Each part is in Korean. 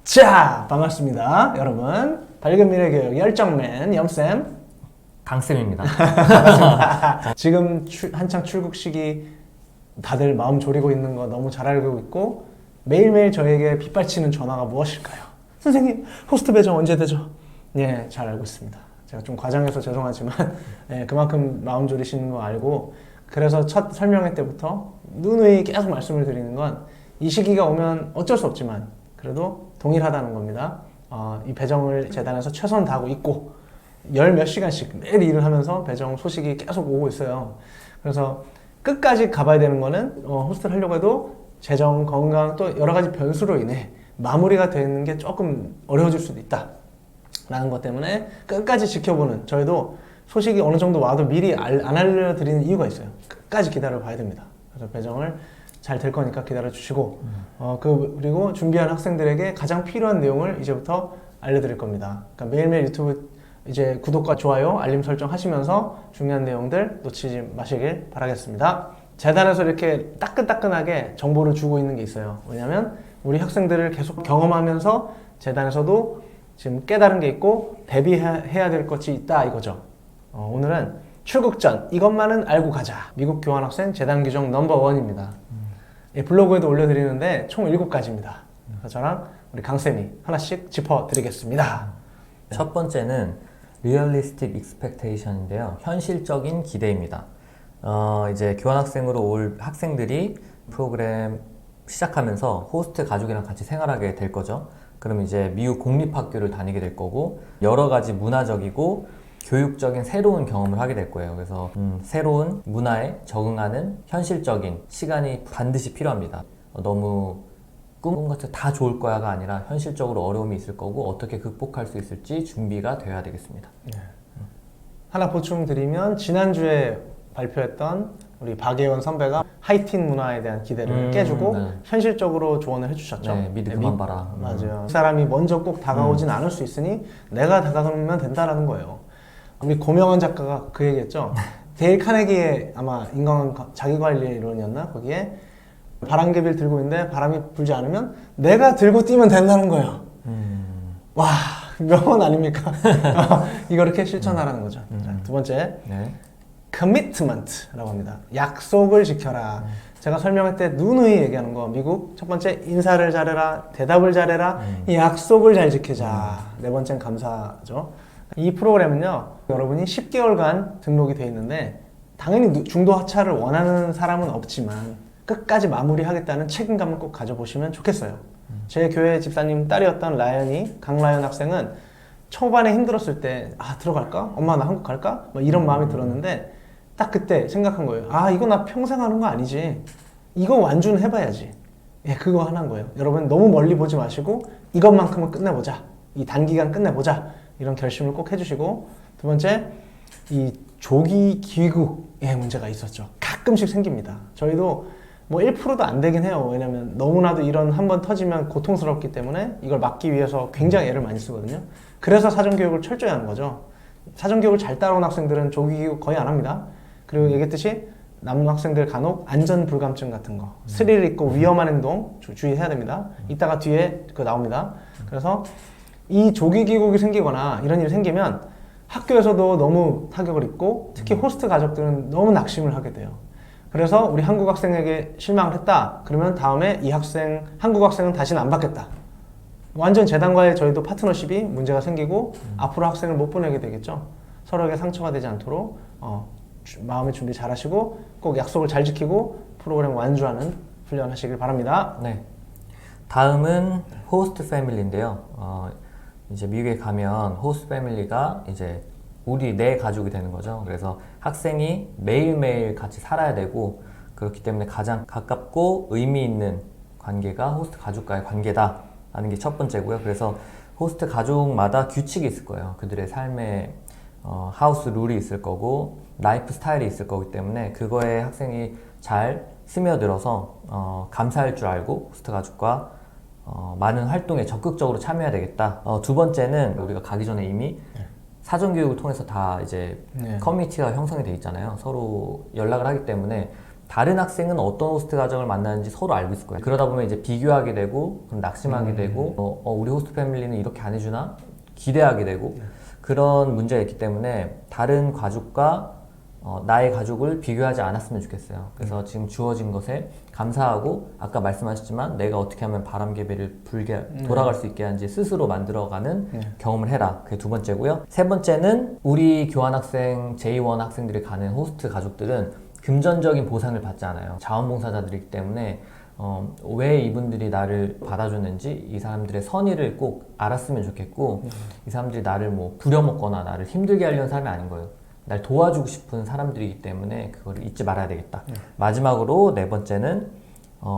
자, 반갑습니다. 여러분. 밝은 미래 교육 열정맨 염쌤. 강쌤입니다. 지금 한창 출국 시기 다들 마음 졸이고 있는 거 너무 잘 알고 있고 매일매일 저에게 빗발치는 전화가 무엇일까요? 선생님, 호스트 배정 언제 되죠? 예, 잘 알고 있습니다. 제가 좀 과장해서 죄송하지만 예, 그만큼 마음 졸이시는 거 알고 그래서 첫 설명회 때부터 누누이 계속 말씀을 드리는 건 이 시기가 오면 어쩔 수 없지만 그래도 동일하다는 겁니다. 이 배정을 재단에서 최선 다하고 있고 열 몇 시간씩 매일 일을 하면서 배정 소식이 계속 오고 있어요. 그래서 끝까지 가봐야 되는 거는 호스트를 하려고 해도 재정, 건강 또 여러 가지 변수로 인해 마무리가 되는 게 조금 어려워질 수도 있다 라는 것 때문에 끝까지 지켜보는 저희도 소식이 어느 정도 와도 미리 안 알려드리는 이유가 있어요. 끝까지 기다려 봐야 됩니다. 그래서 배정을 잘 될 거니까 기다려 주시고 그리고 준비한 학생들에게 가장 필요한 내용을 이제부터 알려드릴 겁니다. 그러니까 매일매일 유튜브 이제 구독과 좋아요, 알림 설정 하시면서 중요한 내용들 놓치지 마시길 바라겠습니다. 재단에서 이렇게 따끈따끈하게 정보를 주고 있는 게 있어요. 왜냐면 우리 학생들을 계속 경험하면서 재단에서도 지금 깨달은 게 있고 대비해야 될 것이 있다 이거죠. 오늘은 출국 전 이것만은 알고 가자. 미국 교환학생 재단 규정 넘버1입니다. 예, 블로그에도 올려드리는데 총 7가지입니다. 그래서 저랑 우리 강쌤이 하나씩 짚어드리겠습니다. 첫 번째는 Realistic Expectation인데요. 현실적인 기대입니다. 이제 교환학생으로 올 학생들이 프로그램 시작하면서 호스트 가족이랑 같이 생활하게 될 거죠. 그럼 이제 미국 공립학교를 다니게 될 거고 여러 가지 문화적이고 교육적인 새로운 경험을 하게 될 거예요. 그래서 새로운 문화에 적응하는 현실적인 시간이 반드시 필요합니다. 너무 꿈같이 다 좋을 거야가 아니라 현실적으로 어려움이 있을 거고 어떻게 극복할 수 있을지 준비가 되어야 되겠습니다. 네. 하나 보충드리면 지난주에 발표했던 우리 박예원 선배가 하이틴 문화에 대한 기대를 깨주고 네. 현실적으로 조언을 해주셨죠. 네, 미리 그만 봐라. 맞아요. 그 사람이 먼저 꼭 다가오진 않을 수 있으니 내가 다가가면 된다라는 거예요. 우리 고명환 작가가 그 얘기했죠. 데일 카네기의 아마 인간 자기관리론이었나? 거기에 바람개비를 들고 있는데 바람이 불지 않으면 내가 들고 뛰면 된다는 거예요. 와, 명언 아닙니까? 이거 이렇게 실천하라는 거죠. 자, 두 번째, 네. commitment라고 합니다. 약속을 지켜라. 제가 설명할 때 누누이 얘기하는 거 미국 첫 번째 인사를 잘해라, 대답을 잘해라, 이 약속을 잘 지키자. 네 번째는 감사죠. 이 프로그램은요, 여러분이 10개월간 등록이 돼 있는데 당연히 중도 하차를 원하는 사람은 없지만 끝까지 마무리하겠다는 책임감을 꼭 가져보시면 좋겠어요. 제 교회 집사님 딸이었던 라연이, 강라연 학생은 초반에 힘들었을 때 들어갈까? 엄마 나 한국 갈까? 막 이런 마음이 들었는데 딱 그때 생각한 거예요. 이거 나 평생 하는 거 아니지. 이거 완주는 해봐야지. 예, 그거 하나인 거예요. 여러분 너무 멀리 보지 마시고 이것만큼은 끝내보자. 이 단기간 끝내보자. 이런 결심을 꼭 해주시고 두 번째, 이 조기 귀국의 문제가 있었죠. 가끔씩 생깁니다. 저희도 뭐 1%도 안 되긴 해요. 왜냐면 너무나도 이런 한번 터지면 고통스럽기 때문에 이걸 막기 위해서 굉장히 애를 많이 쓰거든요. 그래서 사전교육을 철저히 하는 거죠. 사전교육을 잘 따라온 학생들은 조기교육 거의 안 합니다. 그리고 얘기했듯이 남학생들 간혹 안전불감증 같은 거, 스릴 있고 위험한 행동 주의해야 됩니다. 이따가 뒤에 그거 나옵니다. 그래서 이 조기 귀국이 생기거나 이런 일이 생기면 학교에서도 너무 타격을 입고 특히 호스트 가족들은 너무 낙심을 하게 돼요. 그래서 우리 한국 학생에게 실망을 했다. 그러면 다음에 이 학생, 한국 학생은 다시는 안 받겠다. 완전 재단과의 저희도 파트너십이 문제가 생기고 앞으로 학생을 못 보내게 되겠죠. 서로에게 상처가 되지 않도록 마음의 준비 잘 하시고 꼭 약속을 잘 지키고 프로그램 완주하는 훈련 하시길 바랍니다. 네. 다음은 호스트 패밀리인데요. 이제 미국에 가면 호스트 패밀리가 이제 내 가족이 되는 거죠. 그래서 학생이 매일매일 같이 살아야 되고 그렇기 때문에 가장 가깝고 의미 있는 관계가 호스트 가족과의 관계다라는 게 첫 번째고요. 그래서 호스트 가족마다 규칙이 있을 거예요. 그들의 삶에 하우스 룰이 있을 거고 라이프 스타일이 있을 거기 때문에 그거에 학생이 잘 스며들어서 감사할 줄 알고 호스트 가족과 많은 활동에 적극적으로 참여해야 되겠다. 두 번째는 우리가 가기 전에 이미 사전교육을 통해서 다 이제 커뮤니티가 형성이 돼 있잖아요. 서로 연락을 하기 때문에 다른 학생은 어떤 호스트 가정을 만나는지 서로 알고 있을 거예요. 그러다 보면 이제 비교하게 되고 그럼 낙심하게 되고 우리 호스트 패밀리는 이렇게 안 해주나? 기대하게 되고 그런 문제가 있기 때문에 다른 가족과 나의 가족을 비교하지 않았으면 좋겠어요. 그래서 지금 주어진 것에 감사하고 아까 말씀하셨지만 내가 어떻게 하면 바람개비를 불게 돌아갈 수 있게 하는지 스스로 만들어가는 경험을 해라. 그게 두 번째고요. 세 번째는 우리 교환학생, J1 학생들이 가는 호스트 가족들은 금전적인 보상을 받지 않아요. 자원봉사자들이기 때문에 왜 이분들이 나를 받아줬는지 이 사람들의 선의를 꼭 알았으면 좋겠고 이 사람들이 나를 뭐 부려먹거나 나를 힘들게 하려는 사람이 아닌 거예요. 날 도와주고 싶은 사람들이기 때문에 그걸 잊지 말아야 되겠다. 마지막으로 네 번째는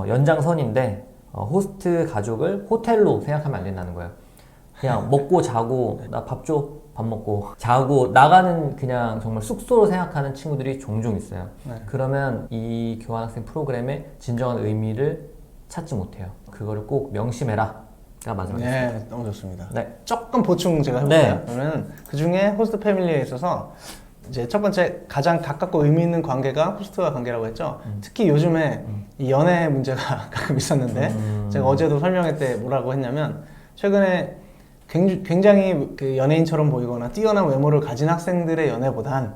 연장선인데 호스트 가족을 호텔로 생각하면 안 된다는 거예요. 그냥 먹고 자고 나 밥 줘. 밥 먹고 자고 나가는 그냥 정말 숙소로 생각하는 친구들이 종종 있어요. 그러면 이 교환학생 프로그램의 진정한 의미를 찾지 못해요. 그거를 꼭 명심해라. 가 마지막이었습니다. 네, 너무 좋습니다. 네. 조금 보충 제가 해볼게요. 네. 그러면 그 중에 호스트 패밀리에 있어서 이제 첫 번째 가장 가깝고 의미 있는 관계가 호스트와 관계라고 했죠. 특히 요즘에 이 연애 문제가 가끔 있었는데 제가 어제도 설명회 때 뭐라고 했냐면 최근에 굉장히 그 연예인처럼 보이거나 뛰어난 외모를 가진 학생들의 연애보단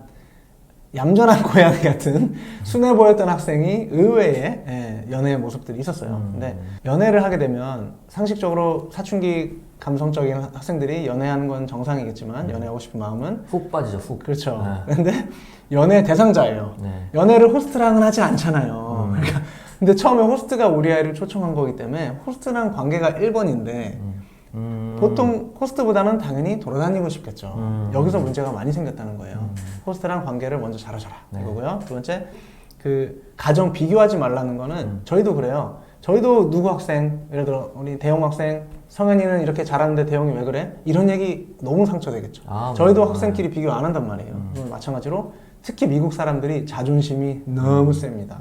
얌전한 고양이 같은 순해 보였던 학생이 의외의 연애의 모습들이 있었어요. 근데 연애를 하게 되면 상식적으로 사춘기 감성적인 학생들이 연애하는 건 정상이겠지만 연애하고 싶은 마음은 훅 빠지죠, 훅. 그렇죠. 네. 근데 연애 대상자예요. 네. 연애를 호스트랑은 하지 않잖아요. 그러니까 근데 처음에 호스트가 우리 아이를 초청한 거기 때문에 호스트랑 관계가 1번인데 보통 호스트보다는 당연히 돌아다니고 싶겠죠. 여기서 문제가 많이 생겼다는 거예요. 호스트랑 관계를 먼저 잘하셔라. 네. 이거고요. 두 번째, 그 가정 비교하지 말라는 거는 저희도 그래요. 저희도 누구 학생, 예를 들어 우리 대형 학생 성현이는 이렇게 잘하는데 대형이 왜 그래? 이런 얘기 너무 상처되겠죠. 저희도 학생끼리 비교 안 한단 말이에요. 마찬가지로 특히 미국 사람들이 자존심이 너무 셉니다.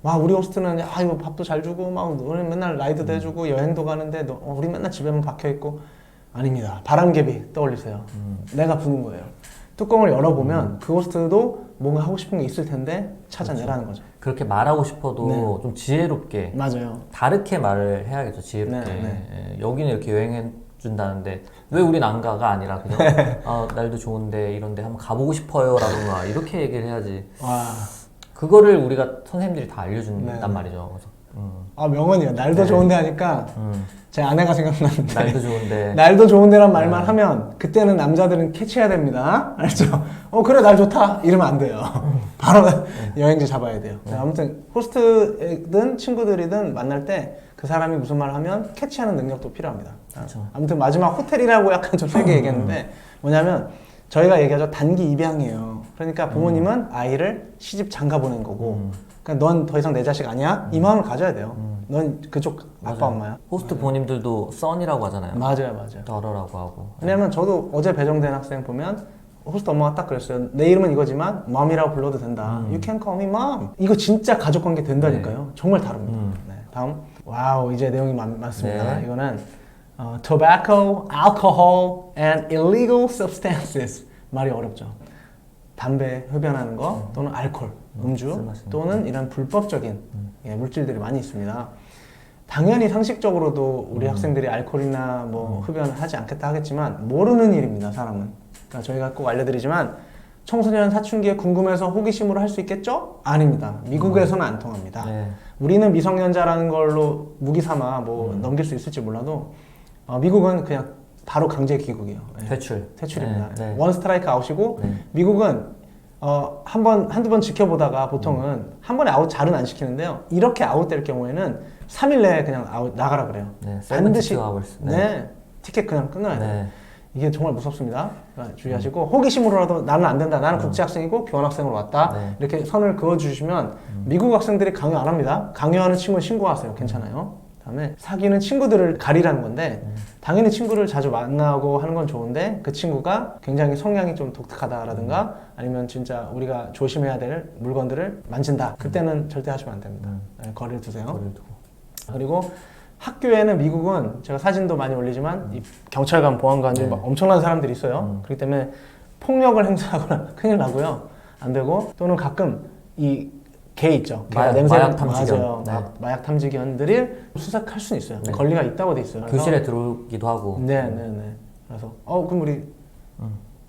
막 우리 호스트는 이거 밥도 잘 주고 막 우리 맨날 라이드도 해주고 여행도 가는데 우리 맨날 집에만 박혀있고 아닙니다. 바람개비 떠올리세요. 내가 부는 거예요. 뚜껑을 열어보면 그 호스트도 뭔가 하고 싶은 게 있을 텐데 찾아내라는 거죠. 그렇게 말하고 싶어도 네. 좀 지혜롭게 맞아요. 다르게 말을 해야겠죠. 지혜롭게. 네. 예, 여기는 이렇게 여행해 준다는데 왜 우린 안 가가 아니라 그냥 날도 좋은데 이런데 한번 가보고 싶어요 라던가 이렇게 얘기를 해야지. 와. 그거를 우리가 선생님들이 다 알려준단 네. 말이죠. 그래서, 명언이에요. 날도 네. 좋은데 하니까 제 아내가 생각나는데 날도 좋은데 날도 좋은데란 말만 하면 그때는 남자들은 캐치해야 됩니다. 알죠? 그래 날 좋다 이러면 안 돼요. 바로 여행지 잡아야 돼요. 아무튼 호스트든 친구들이든 만날 때 그 사람이 무슨 말을 하면 캐치하는 능력도 필요합니다. 그렇죠. 아무튼 마지막 호텔이라고 약간 좀 세게 얘기했는데 뭐냐면 저희가 얘기하죠. 단기 입양이에요. 그러니까 부모님은 아이를 시집 장가 보낸 거고 그러니까 넌 더 이상 내 자식 아니야? 이 마음을 가져야 돼요. 넌 그쪽 아빠 맞아요. 엄마야. 호스트 부모님들도 써니라고 하잖아요. 맞아요. 떨어라고 하고. 왜냐면 저도 어제 배정된 학생 보면 호스트 엄마가 딱 그랬어요. 내 이름은 이거지만 mom이라고 불러도 된다. You can call me mom. 이거 진짜 가족관계 된다니까요. 정말 다릅니다. 네. 다음. 와우, 이제 내용이 많습니다. 네. 이거는 tobacco, alcohol, and illegal substances. 말이 어렵죠. 담배 흡연하는 거 또는 알코올, 음주 또는 이런 불법적인 물질들이 많이 있습니다. 당연히 상식적으로도 우리 학생들이 알코올이나 뭐 흡연을 하지 않겠다 하겠지만 모르는 일입니다, 사람은. 그러니까 저희가 꼭 알려드리지만 청소년 사춘기에 궁금해서 호기심으로 할 수 있겠죠? 아닙니다. 미국에서는 안 통합니다. 네. 우리는 미성년자라는 걸로 무기 삼아 뭐 넘길 수 있을지 몰라도 미국은 그냥 바로 강제 귀국이에요. 네. 퇴출입니다. 네. 원 스트라이크 아웃이고 네. 미국은 한두 번 지켜보다가 보통은 한 번에 아웃 잘은 안 시키는데요. 이렇게 아웃될 경우에는 3일 내에 그냥 아웃 나가라 그래요. 네. 반드시 72 hours. 네. 티켓 그냥 끊어야 돼요. 네. 이게 정말 무섭습니다. 그러니까 주의하시고 호기심으로라도 나는 안 된다. 나는 국제학생이고 교환학생으로 왔다. 네. 이렇게 선을 그어주시면 미국 학생들이 강요 안 합니다. 강요하는 친구는 신고하세요. 괜찮아요. 그다음에 사귀는 친구들을 가리라는 건데 당연히 친구를 자주 만나고 하는 건 좋은데 그 친구가 굉장히 성향이 좀 독특하다라든가 아니면 진짜 우리가 조심해야 될 물건들을 만진다. 그때는 절대 하시면 안 됩니다. 네, 거리를 두세요. 거리를 두고. 그리고 학교에는 미국은 제가 사진도 많이 올리지만 이 경찰관, 보안관 네. 막 엄청난 사람들이 있어요. 그렇기 때문에 폭력을 행사하거나 큰일 나고요. 안 되고 또는 가끔 이 개 있죠. 개가 마약- 냄새 마약 탐지견. 맞아요. 네. 마약 탐지견들을 수색할 수는 있어요. 네. 권리가 있다고 돼 있어요. 그래서 교실에 들어오기도 하고. 네네네. 그래서 그럼 우리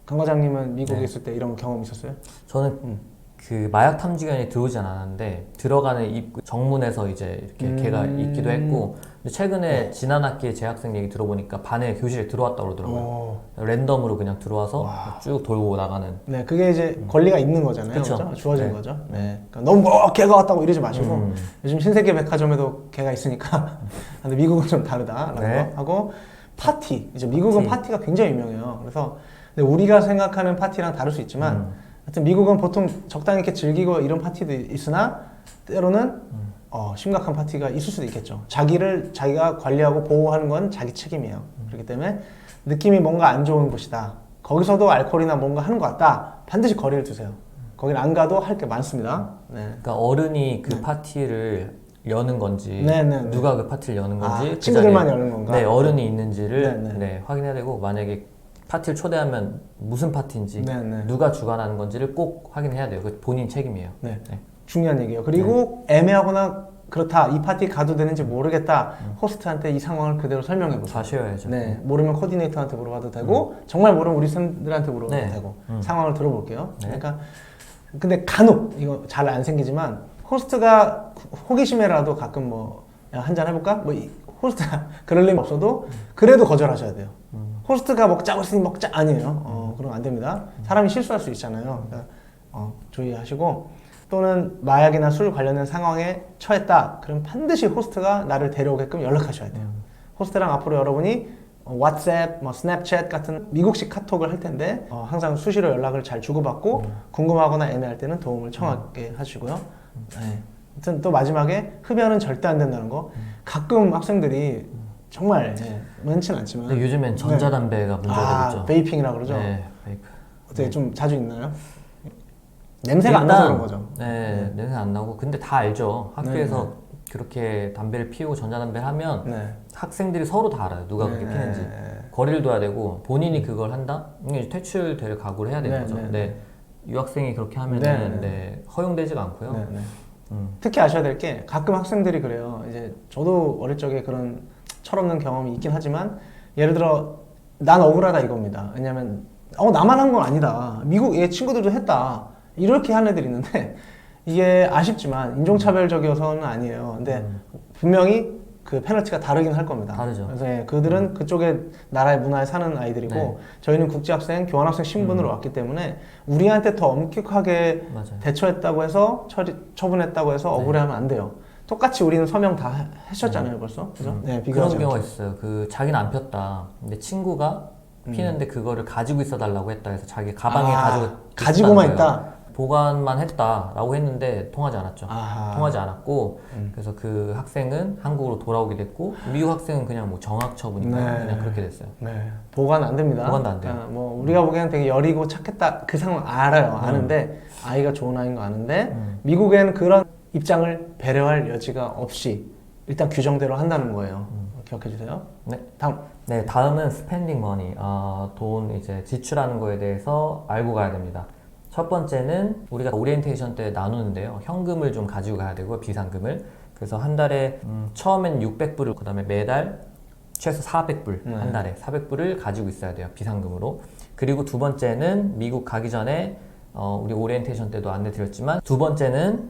강 과장님은 미국에 네. 있을 때 이런 경험 있었어요? 저는 그 마약 탐지견이 들어오진 않았는데 들어가는 입구 정문에서 이제 이렇게 걔가 있기도 했고, 근데 최근에 지난 학기에 재학생 얘기 들어보니까 반에 교실에 들어왔다고 그러더라고요. 랜덤으로 그냥 들어와서 쭉 돌고 나가는. 네, 그게 이제 권리가 있는 거잖아요. 그쵸. 그죠? 주어진 네. 거죠. 네. 그러니까 너무 개가 왔다고 이러지 마시고 요즘 신세계 백화점에도 개가 있으니까 근데 미국은 좀 다르다라고 네. 하고 파티. 이제 미국은 파티가 굉장히 유명해요. 그래서 근데 우리가 생각하는 파티랑 다를 수 있지만 하여튼 미국은 보통 적당히 이렇게 즐기고 이런 파티도 있으나 때로는 심각한 파티가 있을 수도 있겠죠. 자기가 관리하고 보호하는 건 자기 책임이에요. 그렇기 때문에 느낌이 뭔가 안 좋은 곳이다. 거기서도 알코올이나 뭔가 하는 것 같다. 반드시 거리를 두세요. 거긴 안 가도 할 게 많습니다. 네. 그러니까 어른이 그 파티를 여는 건지, 네네네. 누가 그 파티를 여는 건지, 그 친구들만 자리에- 여는 건가? 네, 어른이 있는지를 네네. 네, 확인해야 되고, 만약에 파티를 초대하면 무슨 파티인지, 네네. 누가 주관하는 건지를 꼭 확인해야 돼요. 그 본인 책임이에요. 네. 네. 중요한 얘기예요. 그리고 애매하거나 그렇다. 이 파티 가도 되는지 모르겠다. 호스트한테 이 상황을 그대로 설명해 보세요. 자셔야죠. 네, 모르면 코디네이터한테 물어봐도 되고 정말 모르면 우리 쌤들한테 물어봐도 네. 되고 상황을 들어볼게요. 네. 그러니까 근데 간혹 이거 잘 안 생기지만 호스트가 호기심에라도 가끔 뭐 한잔 해볼까? 호스트가 그럴 일 없어도 그래도 거절하셔야 돼요. 호스트가 먹자고 했으니 먹자 아니에요. 그럼 안 됩니다. 사람이 실수할 수 있잖아요. 그러니까 주의하시고 또는 마약이나 술 관련된 상황에 처했다. 그럼 반드시 호스트가 나를 데려오게끔 연락하셔야 돼요. 호스트랑 앞으로 여러분이 왓츠앱, 스냅챗 같은 미국식 카톡을 할 텐데 항상 수시로 연락을 잘 주고받고 궁금하거나 애매할 때는 도움을 청하게 하시고요. 네. 아무튼 또 마지막에 흡연은 절대 안 된다는 거. 가끔 학생들이 정말 많지는 않지만 근데 요즘엔 전자담배가 문제가 되죠. 베이핑이라고 그러죠. 네, 베이프. 어떻게 좀 자주 있나요? 냄새가 안 나서 그런 거죠. 네, 냄새 안 나고. 근데 다 알죠. 학교에서 그렇게 담배를 피우고 전자담배를 하면 네. 학생들이 서로 다 알아요. 누가 그렇게 피는지. 거리를 둬야 되고, 본인이 그걸 한다? 이게 퇴출될 각오를 해야 되는 네, 거죠. 네, 근데 유학생이 그렇게 하면은 네, 네, 허용되지가 않고요. 네, 네. 특히 아셔야 될 게 가끔 학생들이 그래요. 이제 저도 어릴 적에 그런 철없는 경험이 있긴 하지만 예를 들어 난 억울하다 이겁니다. 왜냐면 나만 한 건 아니다. 미국 얘 친구들도 했다. 이렇게 하는 애들이 있는데 이게 아쉽지만 인종차별적이어서는 아니에요. 근데 분명히 그 페널티가 다르긴 할 겁니다. 다르죠. 그래서 그들은 그쪽의 나라의 문화에 사는 아이들이고 네. 저희는 국제학생, 교환학생 신분으로 왔기 때문에 우리한테 더 엄격하게 맞아요. 대처했다고 해서 처분했다고 해서 억울해하면 안 돼요. 똑같이 우리는 서명 다 하셨잖아요, 벌써. 그죠? 네, 그런 비교하지 경우가 않게. 있어요. 그 자기는 안 폈다. 근데 친구가 피는데 그거를 가지고 있어 달라고 했다 해서 자기 가방에 가지고만 있었다는 거예요. 있다. 보관만 했다라고 했는데 통하지 않았죠. 아하. 통하지 않았고 그래서 그 학생은 한국으로 돌아오게 됐고, 미국 학생은 그냥 뭐 정학 처분인가 네. 그냥 그렇게 됐어요. 네, 보관 안 됩니다. 보관도 안 돼요. 뭐 우리가 보기에는 되게 여리고 착했다 그 상황 알아요. 아는데 아이가 좋은 아이인 거 아는데 미국에는 그런 입장을 배려할 여지가 없이 일단 규정대로 한다는 거예요. 기억해 주세요. 네. 다음. 네, 다음은 스펜딩 머니. 돈 이제 지출하는 거에 대해서 알고 가야 됩니다. 첫 번째는 우리가 오리엔테이션 때 나누는데요. 현금을 좀 가지고 가야 되고, 비상금을. 그래서 한 달에 처음엔 600불을, 그 다음에 매달 최소 400불, 한 달에 400불을 가지고 있어야 돼요. 비상금으로. 그리고 두 번째는 미국 가기 전에 우리 오리엔테이션 때도 안내 드렸지만, 두 번째는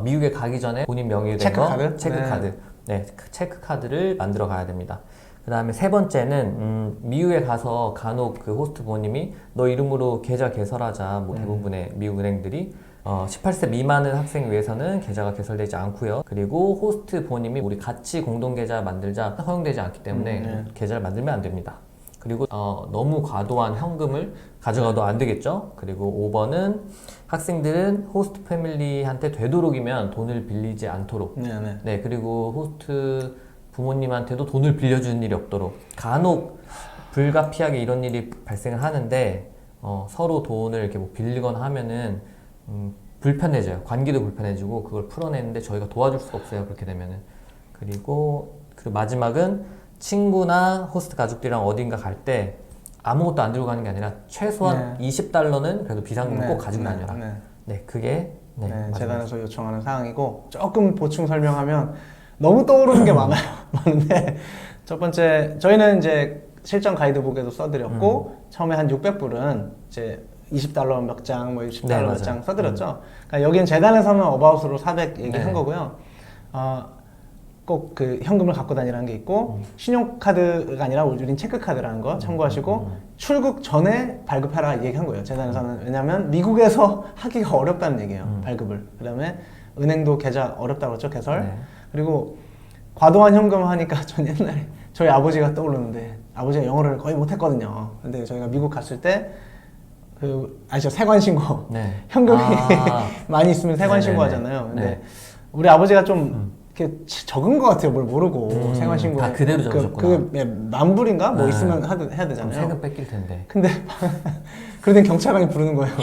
미국에 가기 전에 본인 명의로 된 거, 체크카드? 체크카드. 네, 체크카드를 만들어 가야 됩니다. 그 다음에 세 번째는 미국에 가서 간혹 그 호스트 부모님이 너 이름으로 계좌 개설하자, 뭐 대부분의 미국 은행들이 18세 미만의 학생을 위해서는 계좌가 개설되지 않고요. 그리고 호스트 부모님이 우리 같이 공동 계좌 만들자 허용되지 않기 때문에 계좌를 만들면 안 됩니다. 그리고 너무 과도한 현금을 가져가도 안 되겠죠. 그리고 5번은 학생들은 호스트 패밀리한테 되도록이면 돈을 빌리지 않도록. 네. 네, 그리고 호스트 부모님한테도 돈을 빌려주는 일이 없도록. 간혹 불가피하게 이런 일이 발생을 하는데 서로 돈을 이렇게 뭐 빌리거나 하면은 불편해져요. 관계도 불편해지고 그걸 풀어내는데 저희가 도와줄 수가 없어요. 그렇게 되면은. 그리고 마지막은 친구나 호스트 가족들이랑 어딘가 갈 때 아무것도 안 들고 가는 게 아니라 최소한 $20는 그래도 비상금 꼭 가지고 다녀라. 네, 그게 네, 맞아요. 재단에서 요청하는 사항이고 조금 보충 설명하면 너무 떠오르는 게 많아요. 많은데 첫 번째 저희는 이제 실전 가이드북에도 써드렸고 처음에 한 600불은 이제 $20 몇 장, 뭐 $60 네, 몇 맞아요. 장 써드렸죠. 그러니까 여기는 재단에서는 어바웃으로 400 얘기한 네. 거고요. 꼭 그 현금을 갖고 다니라는 게 있고 신용카드가 아니라 우린 체크카드라는 거 참고하시고 출국 전에 발급하라 얘기한 거예요. 재단에서는. 왜냐하면 미국에서 하기가 어렵다는 얘기예요. 발급을. 그다음에 은행도 계좌 어렵다고 그랬죠. 개설. 네. 그리고 과도한 현금 하니까 전 옛날에 저희 아버지가 떠오르는데 아버지가 영어를 거의 못했거든요. 근데 저희가 미국 갔을 때 아시죠? 세관 신고. 네. 현금이 아. 많이 있으면 세관 네네네. 신고하잖아요. 근데 네. 우리 아버지가 좀 이렇게 적은 것 같아요. 뭘 모르고 세관 신고 다 그대로 적으셨구나. 만 불인가 뭐 네. 있으면 해야 그럼 되잖아요. 세금 뺏길 텐데. 근데 그러더니 경찰관이 부르는 거예요.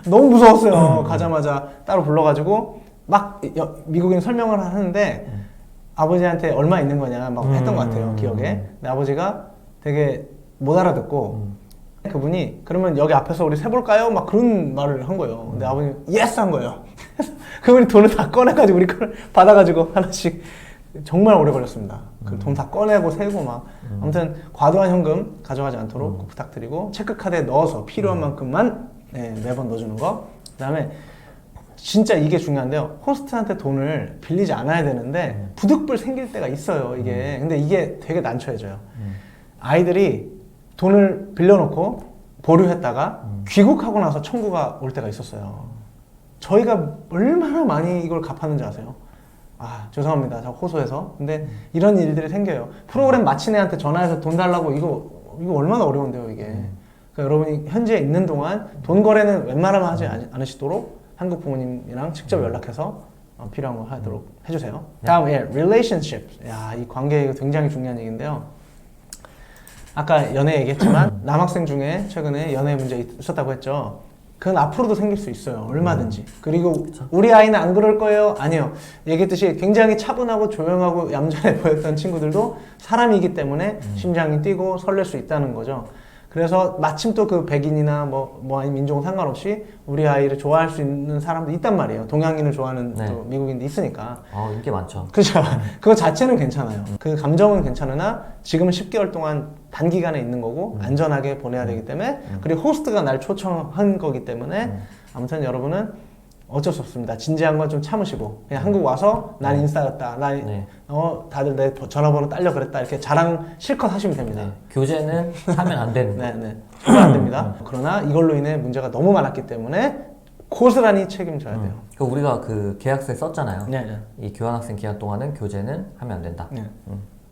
너무 무서웠어요. 가자마자 따로 불러가지고 막 미국인 설명을 하는데 아버지한테 얼마 있는 거냐 막 했던 것 같아요. 기억에. 근데 아버지가 되게 못 알아듣고 그분이 그러면 여기 앞에서 우리 세볼까요? 막 그런 말을 한 거예요. 근데 아버님 예스 한 거예요. 그분이 돈을 다 꺼내가지고 우리 걸 받아가지고 하나씩 정말 오래 걸렸습니다. 그 돈 다 꺼내고 세고 막 아무튼 과도한 현금 가져가지 않도록 꼭 부탁드리고 체크카드에 넣어서 필요한 만큼만 매번 넣어주는 거. 그다음에 진짜 이게 중요한데요. 호스트한테 돈을 빌리지 않아야 되는데 부득불 생길 때가 있어요. 이게 근데 이게 되게 난처해져요. 아이들이 돈을 빌려놓고 보류했다가 귀국하고 나서 청구가 올 때가 있었어요. 저희가 얼마나 많이 이걸 갚았는지 아세요? 아 죄송합니다. 저 호소해서. 근데 이런 일들이 생겨요. 프로그램 마친 애한테 전화해서 돈 달라고 이거 얼마나 어려운데요 이게. 그러니까 여러분이 현지에 있는 동안 돈 거래는 웬만하면 하지 않으시도록 한국 부모님이랑 직접 연락해서 필요한 거 하도록 해주세요. 다음 relationship. 이 관계 이거 굉장히 중요한 얘기인데요. 아까 연애 얘기했지만 남학생 중에 최근에 연애 문제 있었다고 했죠. 그건 앞으로도 생길 수 있어요. 얼마든지. 그리고 우리 아이는 안 그럴 거예요? 아니요. 얘기했듯이 굉장히 차분하고 조용하고 얌전해 보였던 친구들도 사람이기 때문에 심장이 뛰고 설렐 수 있다는 거죠. 그래서 마침 또 그 백인이나 뭐 아니면 민족 상관없이 우리 아이를 좋아할 수 있는 사람도 있단 말이에요. 동양인을 좋아하는 또 미국인도 있으니까. 인기 많죠. 그렇죠. 그거 자체는 괜찮아요. 그 감정은 괜찮으나 지금은 10개월 동안 단기간에 있는 거고 안전하게 보내야 되기 때문에 그리고 호스트가 날 초청한 거기 때문에 아무튼 여러분은 어쩔 수 없습니다. 진지한 건 좀 참으시고 그냥 한국 와서 난 인싸였다. 다들 내 전화번호 딸려 그랬다. 이렇게 자랑 실컷 하시면 됩니다. 교제는 하면 안 되는. 네. 하면 안 됩니다. 그러나 이걸로 인해 문제가 너무 많았기 때문에 고스란히 책임져야 돼요. 우리가 그 계약서에 썼잖아요. 네. 이 교환학생 기간 동안은 교제는 하면 안 된다. 네.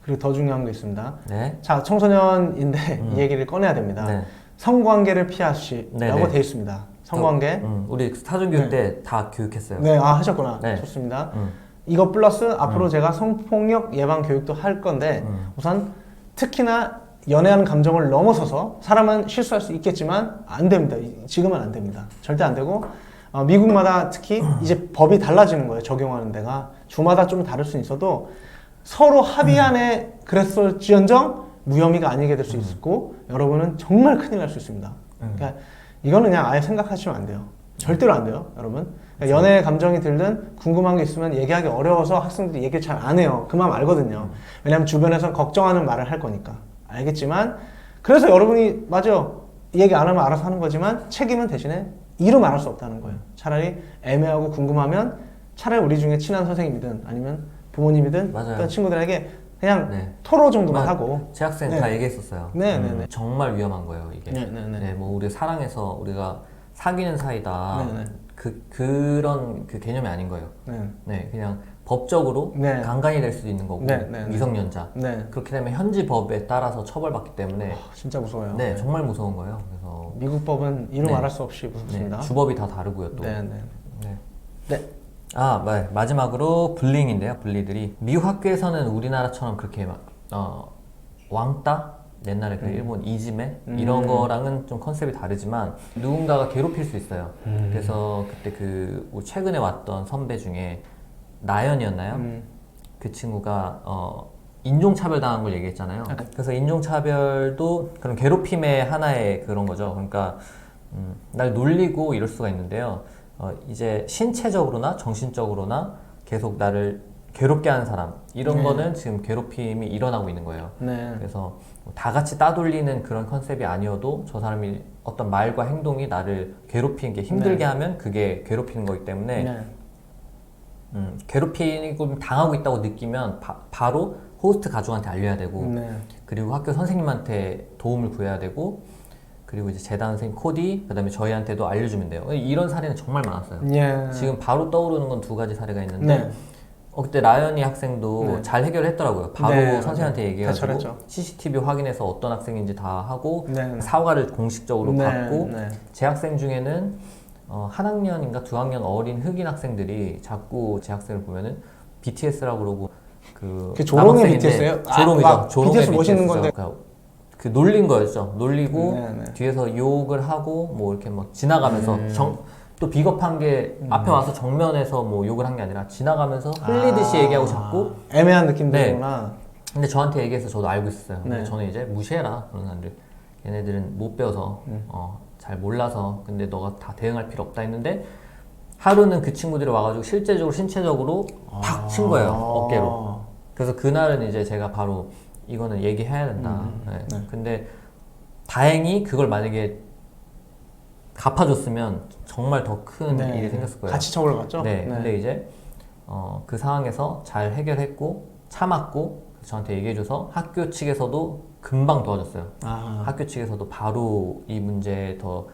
그리고 더 중요한 게 있습니다. 네. 자, 청소년인데 이 얘기를 꺼내야 됩니다. 네. 성관계를 피하시라고 돼 있습니다. 성관계. 우리 사전교육 때 다 교육했어요. 네, 하셨구나. 네. 좋습니다. 이거 플러스 앞으로 제가 성폭력 예방 교육도 할 건데 우선 특히나 연애하는 감정을 넘어서서 사람은 실수할 수 있겠지만 안 됩니다. 지금은 안 됩니다. 절대 안 되고 미국마다 특히 이제 법이 달라지는 거예요. 적용하는 데가 주마다 좀 다를 수 있어도 서로 합의안에 그랬을지언정 무혐의가 아니게 될 수 있고 여러분은 정말 큰일 날 수 있습니다. 그러니까 이거는 그냥 아예 생각하시면 안 돼요. 절대로 안 돼요, 여러분. 그러니까 연애 감정이 들든 궁금한 게 있으면 얘기하기 어려워서 학생들이 얘기를 잘 안 해요. 그 마음 알거든요. 왜냐하면 주변에서 걱정하는 말을 할 거니까. 알겠지만 그래서 여러분이 맞아 얘기 안 하면 알아서 하는 거지만 책임은 대신에 이루 말할 수 없다는 거예요. 차라리 애매하고 궁금하면 차라리 우리 중에 친한 선생님이든 아니면 부모님이든 어떤 친구들에게 그냥 토로 정도만 하고 제 학생 다 얘기했었어요. 네네네. 정말 위험한 거예요 이게. 네네네. 뭐 우리 사랑해서 우리가 사귀는 사이다. 네네. 그런 그 개념이 아닌 거예요. 네, 그냥 법적으로 강간이 될 수도 있는 거고 미성년자. 그렇게 되면 현지 법에 따라서 처벌받기 때문에 진짜 무서워요. 네, 정말 무서운 거예요. 그래서 미국 법은 이루 말할 수 없이 무섭습니다. 주법이 다 다르고요 또. 네. 마지막으로 불링인데요. 불리들이 미국 학교에서는 우리나라처럼 그렇게 왕따? 옛날에 그 일본 이지메? 이런 거랑은 좀 컨셉이 다르지만 누군가가 괴롭힐 수 있어요. 그래서 그때 우리 최근에 왔던 선배 중에 나연이었나요? 그 친구가 인종차별 당한 걸 얘기했잖아요. 그래서 인종차별도 그런 괴롭힘의 하나의 그런 거죠. 그러니까 날 놀리고 이럴 수가 있는데요. 이제 신체적으로나 정신적으로나 계속 나를 괴롭게 하는 사람 이런 네. 거는 지금 괴롭힘이 일어나고 있는 거예요. 네. 그래서 다 같이 따돌리는 그런 컨셉이 아니어도 저 사람이 어떤 말과 행동이 나를 괴롭히는 게 힘들게 네. 하면 그게 괴롭히는 거기 때문에 네. 괴롭히고 당하고 있다고 느끼면 바로 호스트 가족한테 알려야 되고 네. 그리고 학교 선생님한테 도움을 구해야 되고 그리고 이제 재단 선생님 코디 그다음에 저희한테도 알려주면 돼요. 이런 사례는 정말 많았어요. 예. 지금 바로 떠오르는 건 두 가지 사례가 있는데 네. 그때 라연이 학생도 네. 잘 해결했더라고요. 바로 네, 선생님한테 다 얘기해가지고 잘했죠. CCTV 확인해서 어떤 학생인지 다 하고 네. 사과를 공식적으로 네, 받고 네. 제 학생 중에는 한 학년인가 두 학년 어린 흑인 학생들이 자꾸 제 학생을 보면은 BTS라고 그러고 그 조롱의 남학생인데 BTS예요? 조롱이죠. 막 조롱의 BTS 멋있는 BTS 죠. 건데. 그러니까 그 놀린 거였죠. 놀리고 네, 네. 뒤에서 욕을 하고 뭐 이렇게 막 지나가면서 또 비겁한 게 앞에 와서 정면에서 뭐 욕을 한 게 아니라 지나가면서 흘리듯이 얘기하고 자꾸 애매한 느낌들구나. 근데 저한테 얘기해서 저도 알고 있었어요. 근데 네. 저는 이제 무시해라 그런 사람들. 얘네들은 못 배워서 잘 몰라서 근데 너가 다 대응할 필요 없다 했는데 하루는 그 친구들이 와가지고 실제적으로 신체적으로 팍 친 거예요 어깨로. 그래서 그날은 이제 제가 바로 이거는 얘기해야 된다. 네. 네. 근데 다행히 그걸 만약에 갚아줬으면 정말 더 큰 네. 일이 생겼을 거예요. 같이 처벌을 받죠? 네. 근데 이제 그 상황에서 잘 해결했고 참았고 저한테 얘기해줘서 학교 측에서도 금방 도와줬어요. 학교 측에서도 바로 이 문제에 더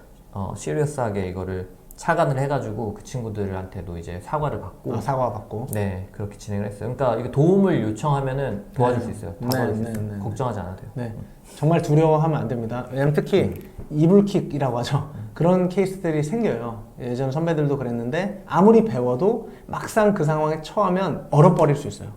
시리어스하게 이거를 차관을 해가지고 그 친구들한테도 이제 사과를 받고 사과 받고. 네 그렇게 진행을 했어요. 그러니까 이게 도움을 요청하면은 도와줄 수 있어요. 다 네, 도와줄 수 네, 있어요. 네, 네. 걱정하지 않아도 돼요. 네. 정말 두려워하면 안 됩니다. 왜냐면 특히 이불킥이라고 하죠. 그런 케이스들이 생겨요. 예전 선배들도 그랬는데 아무리 배워도 막상 그 상황에 처하면 얼어버릴 수 있어요.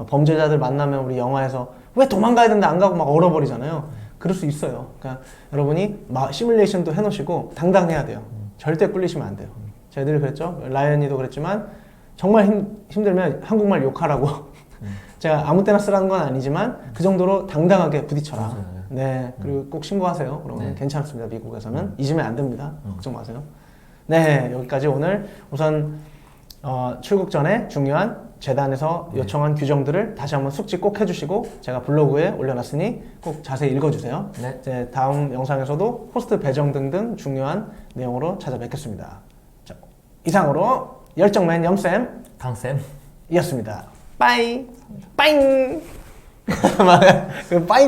범죄자들 만나면 우리 영화에서 왜 도망가야 되는데 안 가고 막 얼어버리잖아요. 그럴 수 있어요. 그러니까 여러분이 시뮬레이션도 해놓으시고 당당해야 돼요. 절대 꿀리시면 안 돼요. 저희들이 그랬죠. 라이언이도 그랬지만 정말 힘들면 한국말 욕하라고 제가 아무 때나 쓰라는 건 아니지만 그 정도로 당당하게 부딪혀라. 맞아요. 네. 그리고 꼭 신고하세요. 그러면 네. 괜찮습니다. 미국에서는 잊으면 안 됩니다. 걱정 마세요. 네, 여기까지 오늘 우선 출국 전에 중요한 재단에서 요청한 규정들을 다시 한번 숙지 꼭 해주시고 제가 블로그에 올려놨으니 꼭 자세히 읽어주세요. 네. 이제 다음 영상에서도 호스트 배정 등등 중요한 내용으로 찾아뵙겠습니다. 자, 이상으로 열정맨 염쌤 강쌤. 이었습니다. 빠이! 빠잉! 그 빠잉